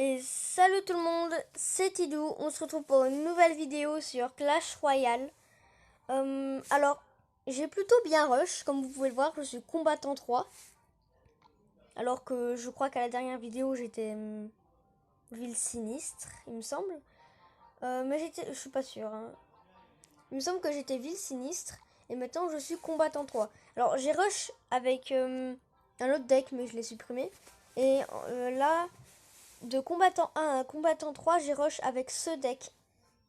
Et salut tout le monde, c'est Tidou. On se retrouve pour une nouvelle vidéo sur Clash Royale. Alors, j'ai plutôt bien rush, comme vous pouvez le voir, je suis combattant 3. Alors que je crois qu'à la dernière vidéo, j'étais ville sinistre, il me semble. Mais je suis pas sûre. Hein. Il me semble que j'étais ville sinistre et maintenant je suis combattant 3. Alors, j'ai rush avec un autre deck, mais je l'ai supprimé. Et là... De combattant 1 à combattant 3, j'ai rush avec ce deck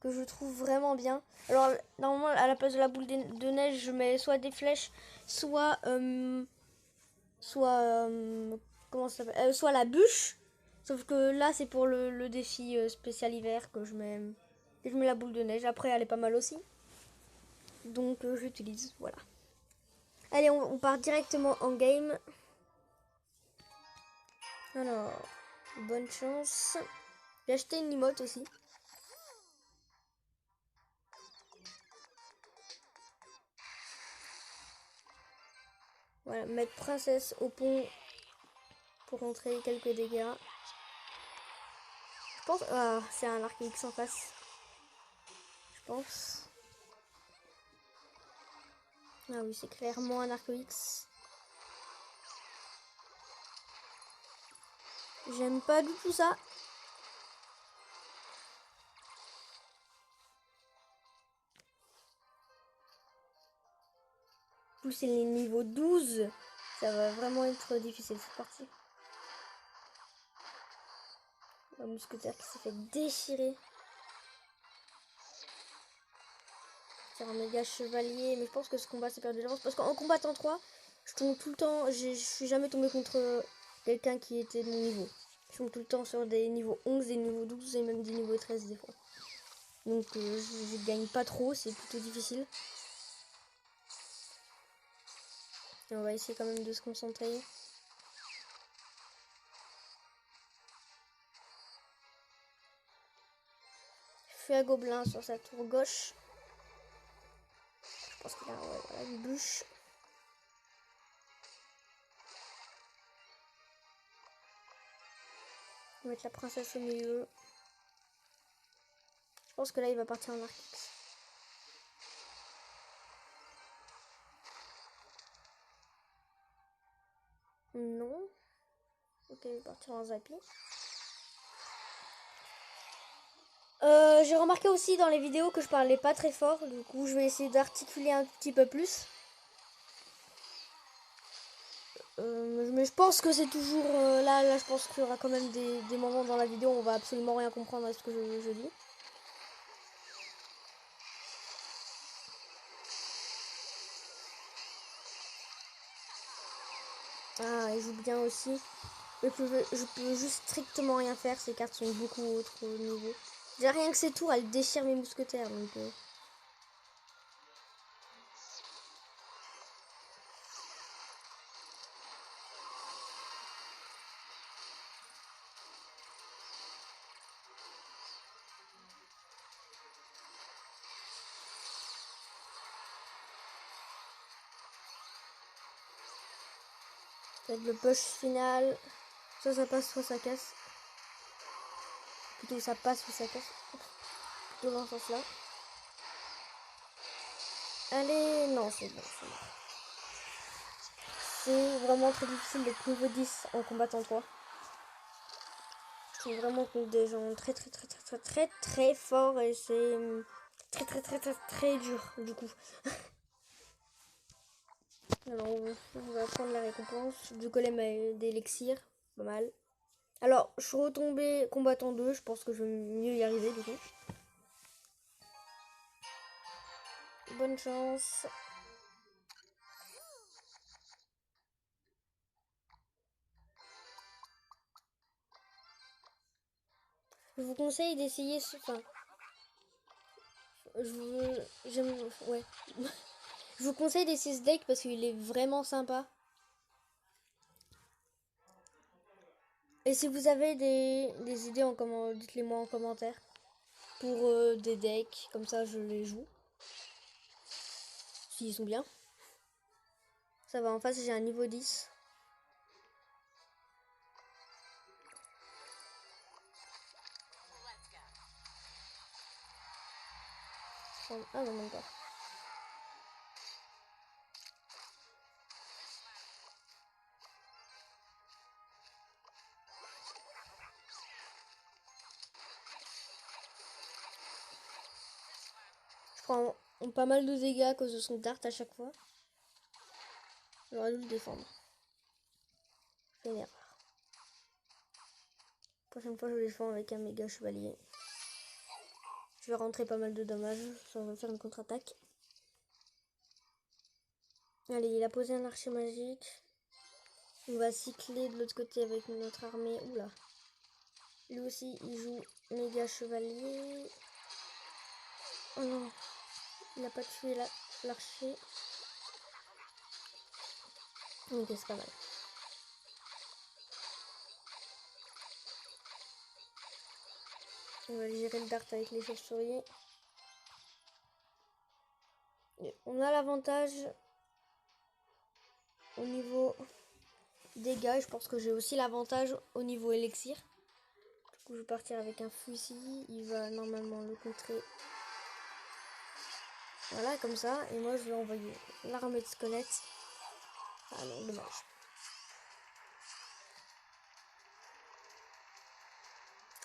que je trouve vraiment bien. Alors, normalement, à la place de la boule de neige, je mets soit des flèches, soit. Comment ça s'appelle soit la bûche. Sauf que là, c'est pour le défi spécial hiver que je mets la boule de neige. Après, elle est pas mal aussi. Donc, j'utilise. Voilà. Allez, on part directement en game. Alors, bonne chance. J'ai acheté une emote aussi. Voilà, mettre princesse au pont pour rentrer quelques dégâts. Je pense... Ah, c'est un arc X en face. Je pense. Ah oui, c'est clairement un arc X. J'aime pas du tout ça. Plus c'est les niveaux 12. Ça va vraiment être difficile. C'est parti. Un mousquetaire qui s'est fait déchirer. C'est un méga chevalier. Mais je pense que ce combat c'est perdu d'avance. Parce qu'en combattant 3, je tombe tout le temps. Je suis jamais tombé contre quelqu'un qui était de mon niveau. Je tombe tout le temps sur des niveaux 11, des niveaux 12 et même des niveaux 13 des fois. Donc je gagne pas trop, c'est plutôt difficile. Et on va essayer quand même de se concentrer. Feu à gobelin sur sa tour gauche. Je pense qu'il y a voilà, une bûche. On va mettre la princesse au milieu. Je pense que là il va partir en arc X. Non. Ok, il va partir en zappy. J'ai remarqué aussi dans les vidéos que je parlais pas très fort. Du coup, je vais essayer d'articuler un petit peu plus. Mais je pense que c'est toujours... là, je pense qu'il y aura quand même des moments dans la vidéo où on va absolument rien comprendre à ce que je dis. Ah, il joue bien aussi. Mais je peux juste strictement rien faire. Ces cartes sont beaucoup autres au niveau. Déjà rien que ces tours, elles déchirent mes mousquetaires. Donc, peut-être le push final. Soit ça passe, soit ça casse. Plutôt ça passe, soit ça casse. Plutôt dans ce sens-là. Allez, non, c'est bon. C'est vraiment très difficile d'être niveau 10 en combattant 3. C'est vraiment contre des gens très forts et c'est très dur du coup. Alors on va prendre la récompense du golem d'élixir, pas mal. Alors je suis retombée combattant 2, je pense que je vais mieux y arriver du coup. Bonne chance. Je vous conseille d'essayer ce... Enfin, ouais. Je vous conseille d'essayer ce deck parce qu'il est vraiment sympa. Et si vous avez des idées en comment, dites-les moi en commentaire. Pour des decks, comme ça je les joue. S'ils sont bien. Ça va, en face j'ai un niveau 10. Ah non, même pas. Je prends pas mal de dégâts à cause de son dart à chaque fois. J'aurais dû le défendre. C'est une erreur. Prochaine fois, je le défends avec un méga chevalier. Je vais rentrer pas mal de dommages. Ça va faire une contre-attaque. Allez, il a posé un archer magique. On va cycler de l'autre côté avec notre armée. Oula. Lui aussi, il joue méga chevalier. Oh non. Il n'a pas tué l'archer. Ok, c'est pas mal. On va gérer le dart avec les chauves-souris. On a l'avantage au niveau dégâts. Je pense que j'ai aussi l'avantage au niveau élixir. Du coup, je vais partir avec un fusil. Il va normalement le contrer. Voilà, comme ça. Et moi, je vais envoyer l'armée de squelettes. Ah non, dommage.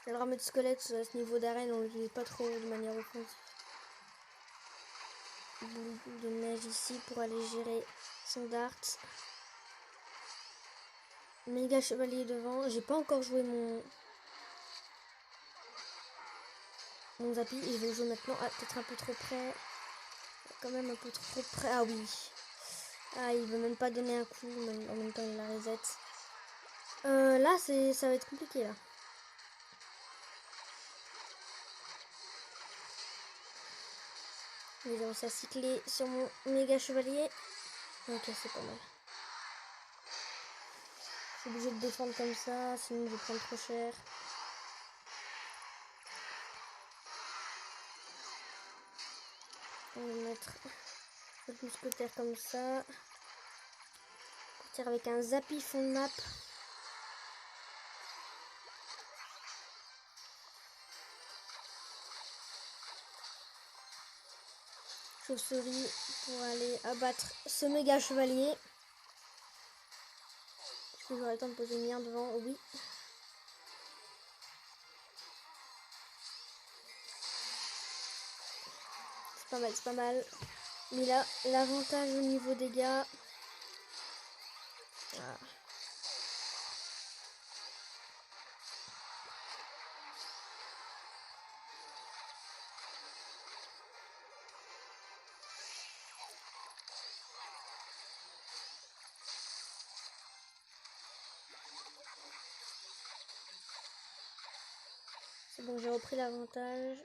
L'armée de squelettes à ce niveau d'arène, on l'utilise pas trop de manière offensive. Boule de neige ici pour aller gérer son dart. Méga chevalier devant. J'ai pas encore joué mon Zappy. Et je vais le jouer maintenant. Ah, peut-être un peu trop près. Quand même un peu trop près. Ah oui. Ah, il veut même pas donner un coup. En même temps, il la reset. Là, ça va être compliqué là. J'ai réussi à cycler sur mon méga chevalier. Ok, c'est pas mal. Je suis obligée de défendre comme ça, sinon je vais prendre trop cher. On va mettre notre mousquetaire comme ça. Partir avec un Zappy fond de map. Chauve-souris pour aller abattre ce méga chevalier. Est-ce que j'aurai le temps de poser une mire devant? Oui. C'est pas mal, c'est pas mal. Mais là, l'avantage au niveau dégâts. Ah. C'est bon, j'ai repris l'avantage.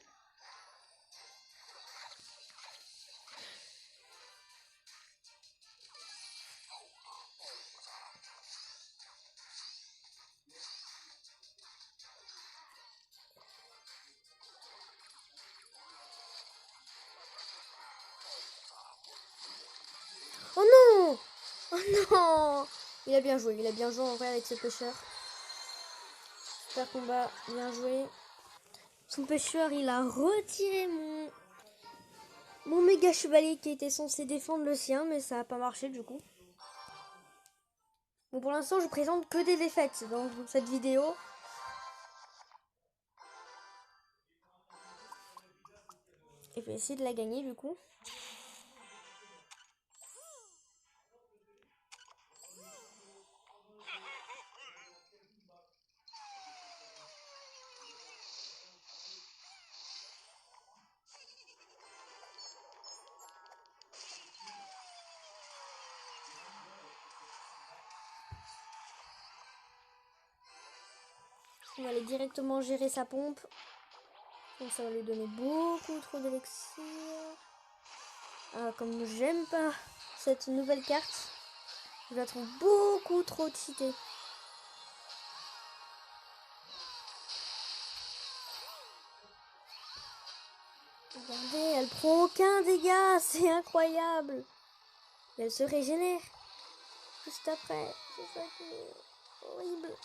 Oh non! Oh non! Il a bien joué en vrai avec ce pêcheur. Super combat, bien joué. Son pêcheur, il a retiré mon méga chevalier qui était censé défendre le sien, mais ça n'a pas marché du coup. Bon, pour l'instant, je présente que des défaites dans cette vidéo. Et je vais essayer de la gagner du coup. On va aller directement gérer sa pompe. Donc ça va lui donner beaucoup trop d'élixir. Ah, comme j'aime pas cette nouvelle carte, je la trouve beaucoup trop cheatée. Regardez, elle prend aucun dégât, c'est incroyable. Et elle se régénère juste après. C'est ça qui est horrible.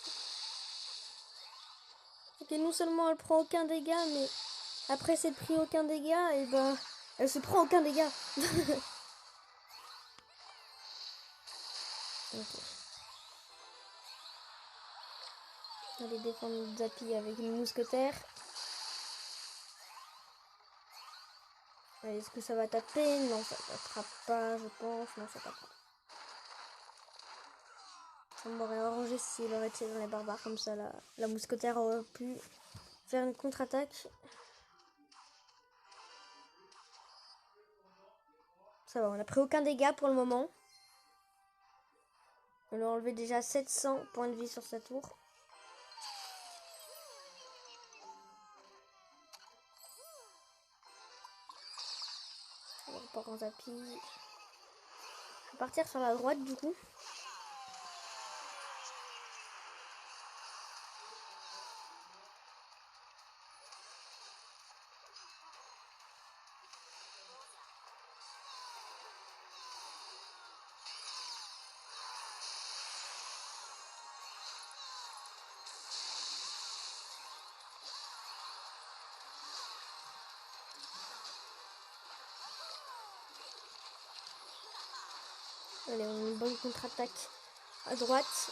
Ok, non seulement elle prend aucun dégât, mais après s'être pris aucun dégât, et ben Elle se prend aucun dégât. Ok. Allez défendre Zappy avec une mousquetaire. Est-ce que ça va taper? Non, ça t'attrape pas, je pense. Non, ça tape pas. Ça m'aurait arrangé s'il aurait tiré dans les barbares comme ça. La mousquetaire aurait pu faire une contre-attaque. Ça va, on n'a pris aucun dégât pour le moment. On a enlevé déjà 700 points de vie sur sa tour. On repart en Zappy. Je vais partir sur la droite du coup. Allez, on a une bonne contre-attaque à droite.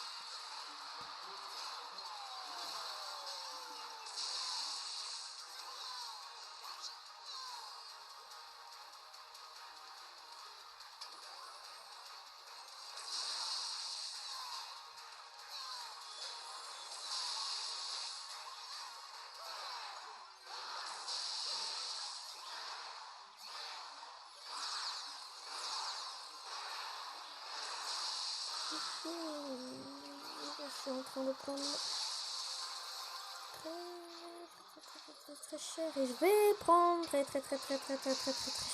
Je suis en train de prendre très cher et je vais prendre très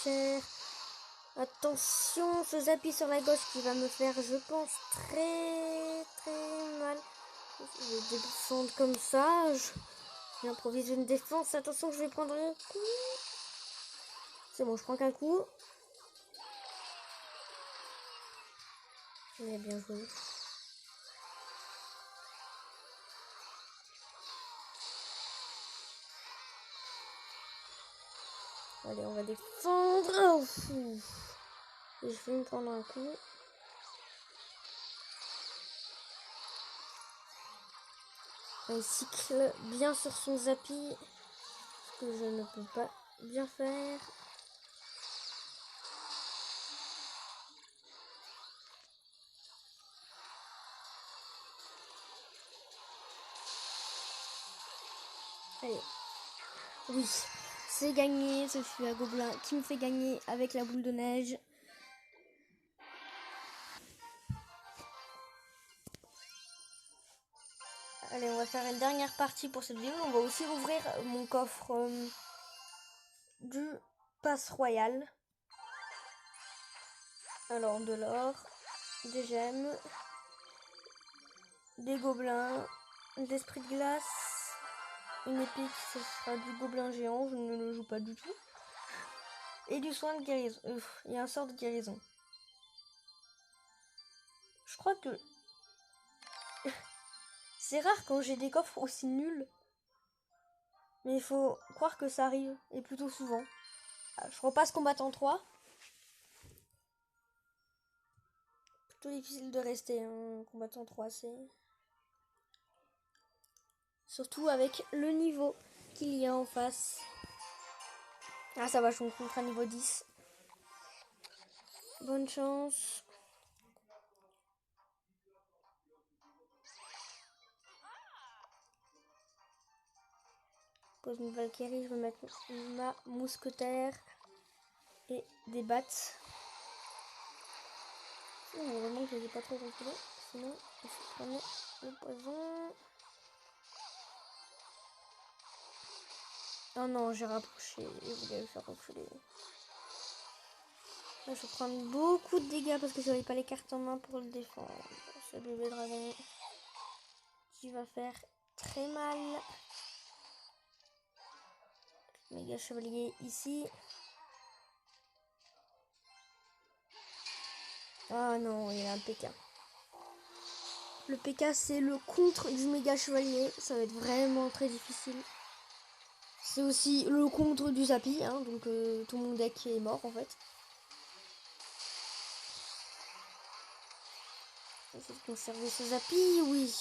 cher. Attention, ce Zappy sur la gauche qui va me faire, je pense, très mal. Je vais défendre comme ça. J'improvise une défense. Attention, je vais prendre un coup. C'est bon, je prends qu'un coup. Mais bien joué. Allez, on va défendre. Oh, et je vais me prendre un coup. Il cycle bien sur son Zappy. Ce que je ne peux pas bien faire. Allez. Oui, c'est gagné. Ce fut un gobelin qui me fait gagner avec la boule de neige. Allez, on va faire une dernière partie pour cette vidéo. On va aussi ouvrir mon coffre du pass royal. Alors, de l'or, des gemmes, des gobelins, des esprits de glace, une épique, ce sera du gobelin géant, je ne le joue pas du tout. Et du soin de guérison. Il y a un sort de guérison. Je crois que c'est rare quand j'ai des coffres aussi nuls. Mais il faut croire que ça arrive, et plutôt souvent. Je repasse combattant 3. Plutôt difficile de rester combattant 3, c'est... Surtout avec le niveau qu'il y a en face. Ah ça va, je me contre un niveau 10. Bonne chance. Pose une Valkyrie, je vais mettre ma mousquetaire et des battes. Vraiment que je les ai pas trop reculés, sinon je prenais le poison. Oh non, j'ai rapproché, je voulais le faire reculer. Là, je vais prendre beaucoup de dégâts parce que j'avais pas les cartes en main pour le défendre. Ce bébé dragon qui va faire très mal. Méga chevalier ici. Ah non, il y a un PK. Le PK c'est le contre du méga chevalier. Ça va être vraiment très difficile. C'est aussi le contre du Zappy, hein, donc tout mon deck est mort en fait. Essayer de conserver ce Zappy, oui.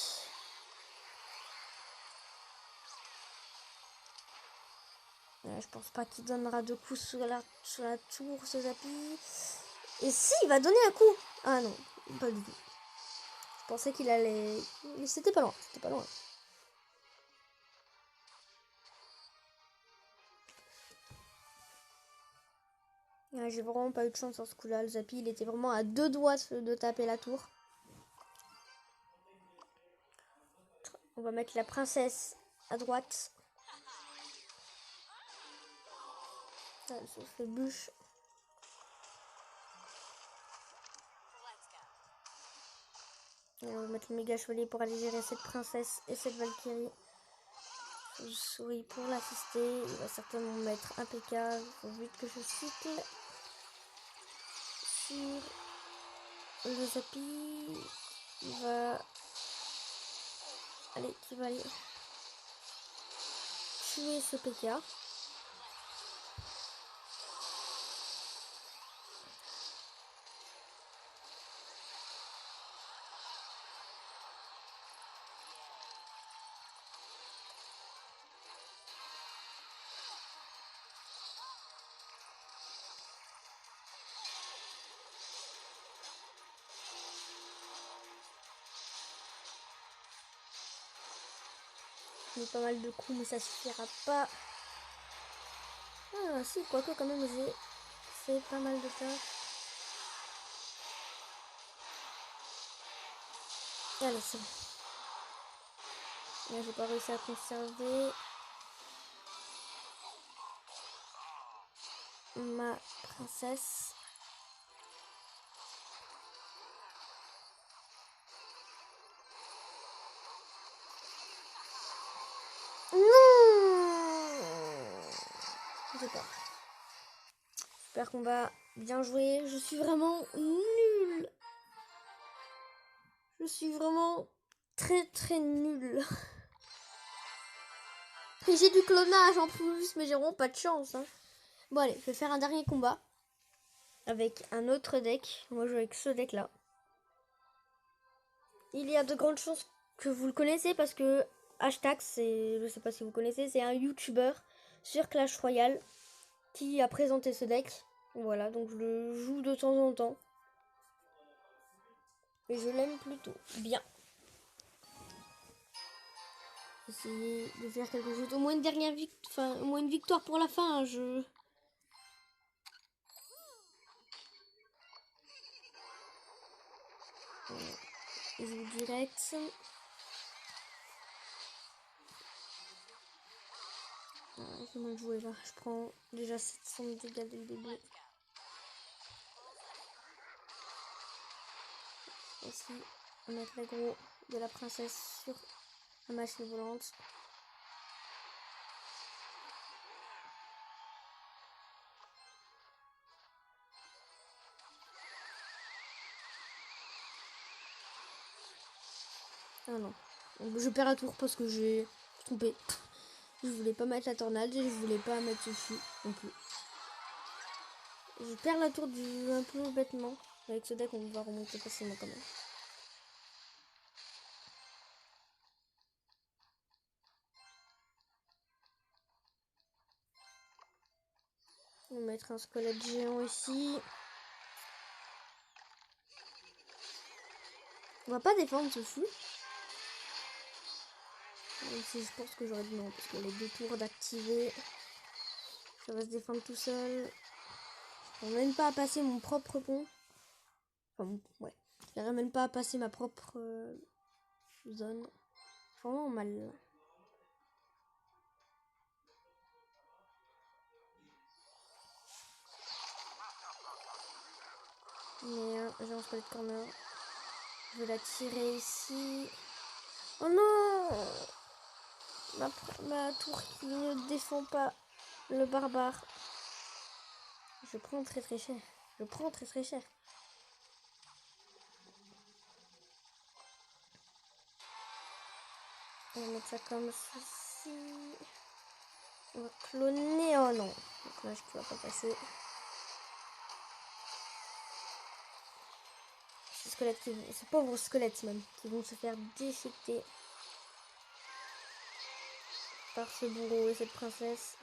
Je pense pas qu'il donnera de coups sur la tour, ce Zappy. Et si, il va donner un coup. Ah non, pas du tout. Je pensais qu'il allait... Mais c'était pas loin, c'était pas loin. J'ai vraiment pas eu de chance sur ce coup-là. Le Zappy, il était vraiment à 2 doigts de taper la tour. On va mettre la princesse à droite. Elle se fait bûche. Et on va mettre le méga chevalier pour aller gérer cette princesse et cette Valkyrie. Je souris pour l'assister. Il va certainement mettre un PK. Il faut vite que je cycle sur le Zappy. Il va... Allez, qui va aller tuer ce PK. J'ai pas mal de coups, mais ça suffira pas. Ah si, quoique quand même j'ai fait pas mal de tâches. Allez, c'est bon. Là, j'ai pas réussi à conserver ma princesse. Non, j'ai peur. Super combat, bien joué. Je suis vraiment nulle. Je suis vraiment très nulle. Et j'ai du clonage en plus, mais j'ai vraiment pas de chance. Hein. Bon allez, je vais faire un dernier combat avec un autre deck. Moi je joue avec ce deck là. Il y a de grandes chances que vous le connaissez parce que hashtag, c'est, je sais pas si vous connaissez, c'est un YouTuber sur Clash Royale qui a présenté ce deck. Voilà, donc je le joue de temps en temps. Et je l'aime plutôt bien. Essayer de faire quelque chose. Au moins une dernière victoire, enfin, au moins une victoire pour la fin. Hein, je joue direct. J'ai mal joué là. Je prends déjà 700 de dégâts dès le début. Aussi, on va mettre l'aggro de la princesse sur la machine volante. Ah non. Je perds la tour parce que j'ai trompé. Je voulais pas mettre la tornade et je voulais pas mettre ce non plus. Je perds la tour un peu bêtement. Avec ce deck, on va remonter facilement quand même. On va mettre un squelette géant ici. On va pas défendre ce fou. Même si je pense que j'aurais dit non, parce que les 2 tours d'activer, ça va se défendre tout seul. Je n'arrive même pas à passer mon propre pont. Enfin, ouais. Je n'arrive même pas à passer ma propre zone. Vraiment mal. Mais j'ai un squelette corner. Je vais la tirer ici. Oh non! Ma tour qui ne défend pas le barbare. Je prends très cher. Je prends très cher. On va mettre ça comme ceci. On va cloner. Oh non. Le clonage qui va pas passer. Ces squelettes ces pauvres squelettes même, qui vont se faire déchiqueter par ce bourreau et cette princesse.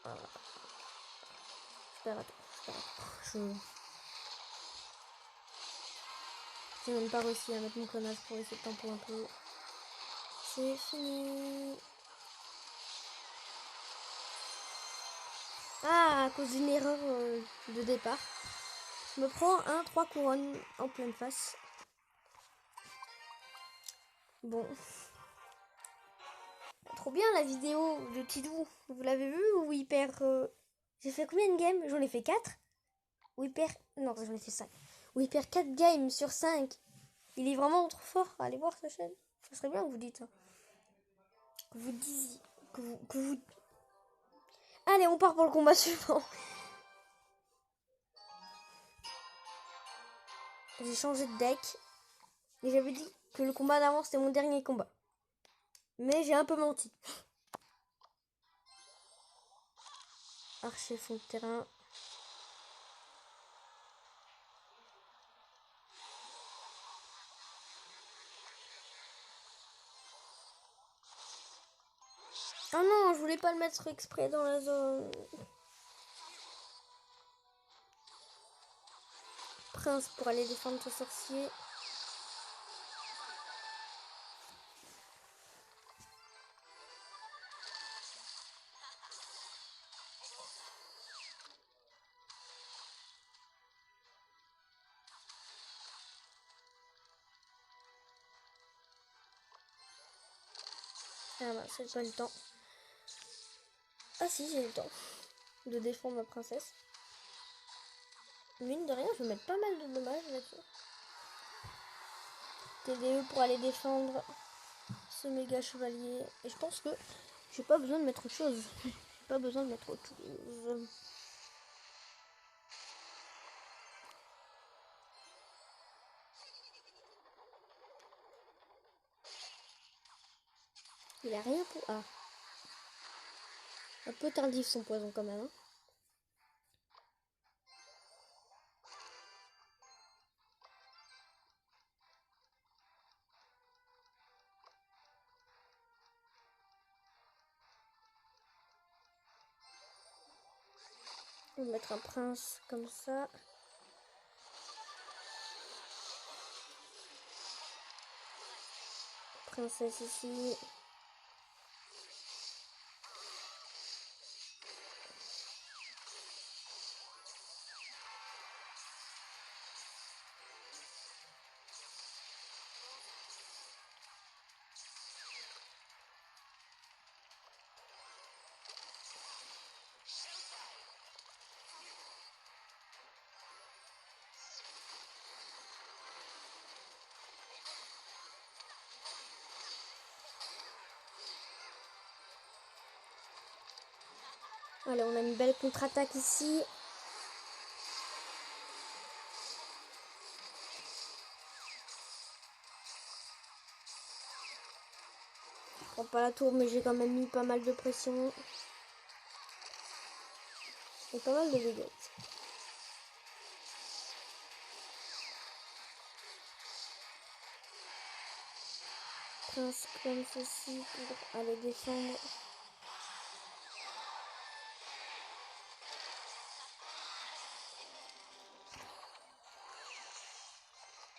Ah. Je perds à tout. J'ai même pas réussi à mettre mon clonage pour essayer de tempo un peu. C'est fini. Ah, à cause d'une erreur de départ. Je me prends un 3 couronnes en pleine face. Bon. Trop bien la vidéo de Tidou. Vous l'avez vu ou il perd J'ai fait combien de games? J'en ai fait 4. Ou il perd... Non, j'en ai fait 5. Ou il perd 4 games sur 5. Il est vraiment trop fort. Allez voir sa chaîne. Ça serait bien que vous dites ça. Que vous disiez... Que vous... Allez, on part pour le combat suivant. J'ai changé de deck. Et j'avais dit que le combat d'avant c'était mon dernier combat. Mais j'ai un peu menti. Archer fond de terrain. Oh non, je voulais pas le mettre exprès dans la zone. Prince pour aller défendre ce sorcier. Ah bah, c'est pas le temps. Ah si, j'ai le temps de défendre ma princesse. Mine de rien, je vais mettre pas mal de dommages là-dessus. TDE pour aller défendre ce méga chevalier. Et je pense que j'ai pas besoin de mettre autre chose. J'ai pas besoin de mettre autre chose. Il a rien pour... Ah. Un peu tardif son poison quand même. Hein. On va mettre un prince comme ça. Princesse ici. Allez, on a une belle contre-attaque ici. Je prends pas la tour, mais j'ai quand même mis pas mal de pression. Et pas mal de dégâts. Prince comme ceci pour aller défendre.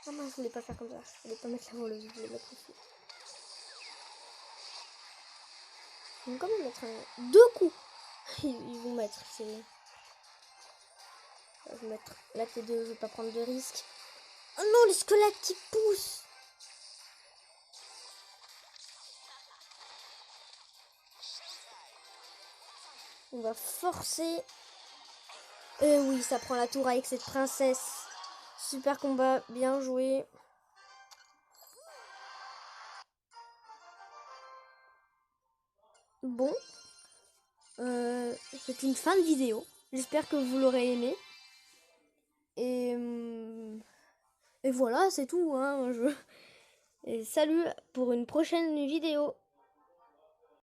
Ah non, je voulais pas faire comme ça. Je voulais pas mettre la voleuse, je voulais mettre ici. Ils vont quand même mettre deux coups. Ils vont mettre, c'est... Je vais mettre la T2, je vais pas prendre de risques. Oh non, les squelettes qui poussent. On va forcer. Et oui, ça prend la tour avec cette princesse. Super combat, bien joué. Bon. C'est une fin de vidéo. J'espère que vous l'aurez aimé. Et voilà, c'est tout. Hein. Et salut pour une prochaine vidéo.